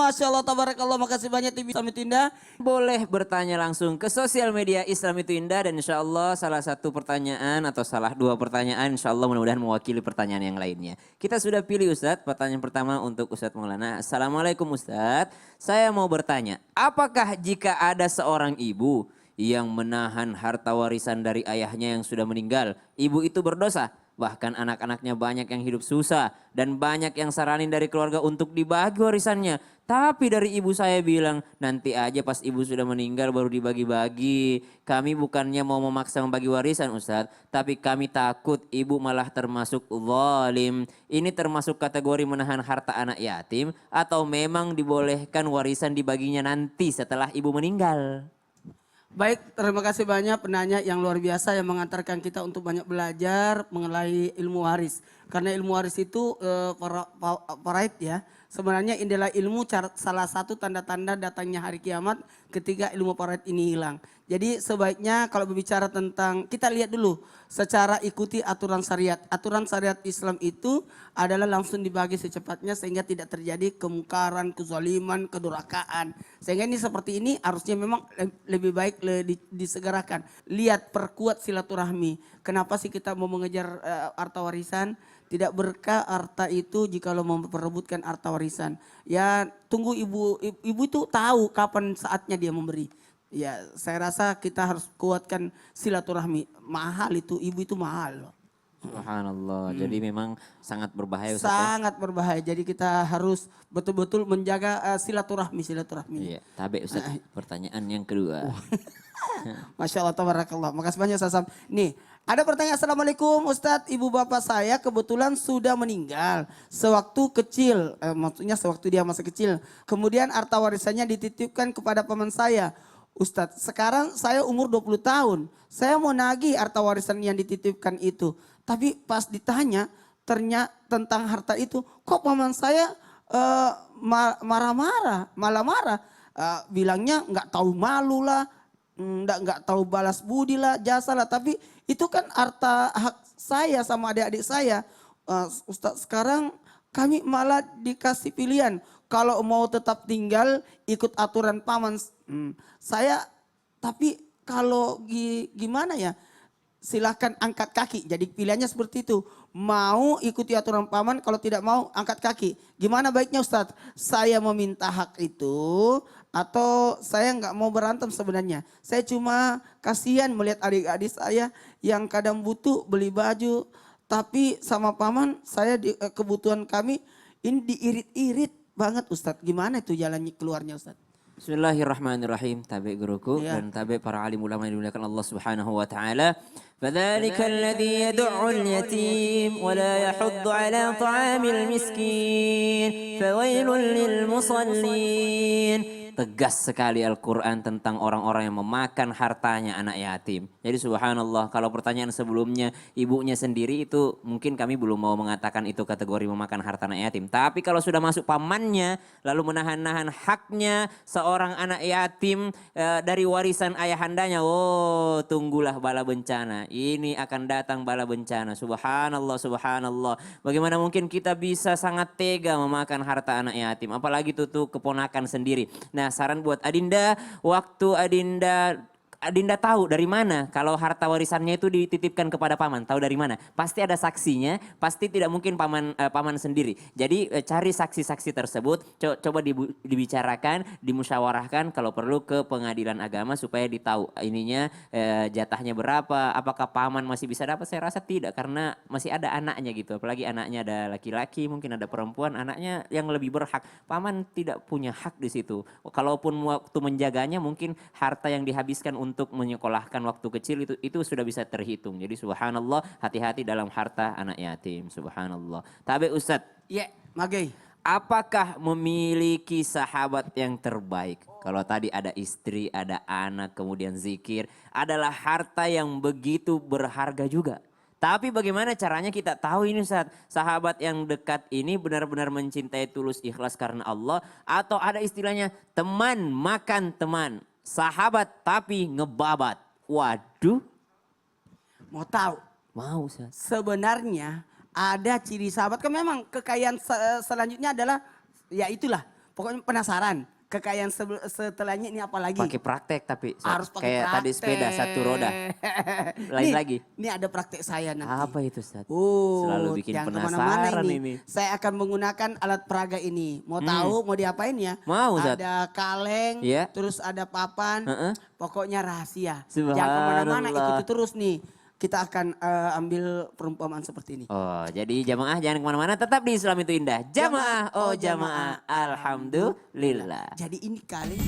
Masya Allah, tabarakallah, makasih banyak TV Islam itu Indah. Boleh bertanya langsung ke sosial media Islam itu Indah dan insya Allah salah satu pertanyaan atau salah dua pertanyaan insya Allah mudah-mudahan mewakili pertanyaan yang lainnya. Kita sudah pilih Ustadz, pertanyaan pertama untuk Ustadz Maulana. Assalamualaikum Ustadz, saya mau bertanya, apakah jika ada seorang ibu yang menahan harta warisan dari ayahnya yang sudah meninggal, ibu itu berdosa? Bahkan anak-anaknya banyak yang hidup susah dan banyak yang saranin dari keluarga untuk dibagi warisannya. Tapi dari ibu saya bilang nanti aja pas ibu sudah meninggal baru dibagi-bagi. Kami bukannya mau memaksa membagi warisan Ustadz. Tapi kami takut ibu malah termasuk zalim. Ini termasuk kategori menahan harta anak yatim atau memang dibolehkan warisan dibaginya nanti setelah ibu meninggal? Baik, terima kasih banyak penanya yang luar biasa yang mengantarkan kita untuk banyak belajar mengenai ilmu waris. Karena ilmu waris itu faraid ya. Sebenarnya inilah ilmu salah satu tanda-tanda datangnya hari kiamat ketika ilmu faraid ini hilang. Jadi sebaiknya kalau berbicara tentang, kita lihat dulu secara ikuti aturan syariat. Aturan syariat Islam itu adalah langsung dibagi secepatnya sehingga tidak terjadi kemungkaran, kezaliman, kedurhakaan. Sehingga ini seperti ini harusnya memang lebih baik disegerakan. Lihat, perkuat silaturahmi. Kenapa sih kita mau mengejar harta warisan? Tidak berkah harta itu jika lo memperebutkan harta warisan. Ya tunggu ibu itu tahu kapan saatnya dia memberi. Ya saya rasa kita harus kuatkan silaturahmi. Mahal itu, ibu itu mahal loh. Subhanallah, jadi memang sangat berbahaya Ustaz ya? Sangat berbahaya. Jadi kita harus betul-betul menjaga silaturahmi. Iya, tabe Ustaz. Pertanyaan yang kedua. Masya Allah, tabarakallah. Makasih banyak Ustaz Sam. Nih, ada pertanyaan. Assalamualaikum Ustadz, ibu bapak saya kebetulan sudah meninggal sewaktu kecil. Maksudnya sewaktu dia masih kecil. Kemudian harta warisannya dititipkan kepada paman saya. Ustadz, sekarang saya umur 20 tahun. Saya mau nagih harta warisan yang dititipkan itu. Tapi pas ditanya ternyata tentang harta itu, kok paman saya marah-marah, malah marah. Bilangnya nggak tahu malu lah, nggak tahu balas budi lah, jasa lah. Tapi itu kan harta hak saya sama adik-adik saya. Ustadz, sekarang kami malah dikasih pilihan. Kalau mau tetap tinggal ikut aturan paman saya. Tapi kalau gimana ya, silahkan angkat kaki. Jadi pilihannya seperti itu. Mau ikuti aturan paman, kalau tidak mau angkat kaki. Gimana baiknya Ustadz? Saya meminta hak itu atau saya nggak mau berantem sebenarnya. Saya cuma kasihan melihat adik-adik saya yang kadang butuh beli baju. Tapi sama paman saya kebutuhan kami ini diirit-irit banget Ustadz. Gimana itu jalannya keluarnya Ustadz? Bismillahirrahmanirrahim. Tabe guruku dan tabe para alim ulama yang dimuliakan Allah Subhanahu wa taala. Fadzalika alladzi yad'u al-yatim wa la yahuddu ala ta'amil miskin. Fawailul lil musallin. Tegas sekali Al-Quran tentang orang-orang yang memakan hartanya anak yatim. Jadi subhanallah, kalau pertanyaan sebelumnya ibunya sendiri itu mungkin kami belum mau mengatakan itu kategori memakan harta anak yatim. Tapi kalau sudah masuk pamannya lalu menahan-nahan haknya seorang anak yatim dari warisan ayahandanya, oh tunggulah bala bencana. Ini akan datang bala bencana. Subhanallah, subhanallah. Bagaimana mungkin kita bisa sangat tega memakan harta anak yatim, apalagi tuh keponakan sendiri. Nah, saran buat Adinda, waktu Adinda tahu dari mana kalau harta warisannya itu dititipkan kepada paman, tahu dari mana? Pasti ada saksinya, pasti tidak mungkin paman sendiri. Jadi cari saksi-saksi tersebut, coba dibicarakan, dimusyawarahkan, kalau perlu ke pengadilan agama supaya ditahu ininya jatahnya berapa, apakah paman masih bisa dapat? Saya rasa tidak, karena masih ada anaknya gitu. Apalagi anaknya ada laki-laki, mungkin ada perempuan, anaknya yang lebih berhak. Paman tidak punya hak di situ. Kalaupun waktu menjaganya mungkin harta yang dihabiskan untuk menyekolahkan waktu kecil itu sudah bisa terhitung. Jadi subhanallah, hati-hati dalam harta anak yatim. Subhanallah. Tabe Ustadz. Ya, Magei. Apakah memiliki sahabat yang terbaik? Kalau tadi ada istri, ada anak, kemudian zikir, adalah harta yang begitu berharga juga. Tapi bagaimana caranya kita tahu ini Ustaz, sahabat yang dekat ini benar-benar mencintai tulus ikhlas karena Allah, atau ada istilahnya teman makan teman, sahabat tapi ngebabat. Waduh. Mau tahu? Mau Ustaz. Sebenarnya ada ciri sahabat, kan memang kekayaan selanjutnya adalah ya itulah Pokoknya penasaran. Kekayaan setelahnya ini apa lagi? Pakai praktek tapi Harus pakai kayak praktek. tadi sepeda satu roda. Lain Nih, lagi. Ini ada praktek saya nanti. Apa itu Ustaz? Oh, Selalu bikin jangan penasaran kemana-mana ini. Saya akan menggunakan alat peraga ini. Mau tahu mau diapain ya? Mau, Ustaz. Ada kaleng, Iya. terus ada papan. Heeh. Pokoknya rahasia. Subhanallah. Jangan kemana-mana, ikuti terus nih. Kita akan ambil perumpamaan seperti ini. Oh, jadi jamaah jangan kemana-mana, tetap di Islam itu indah. Jamaah, oh jamaah, alhamdulillah. Jadi ini kaleng.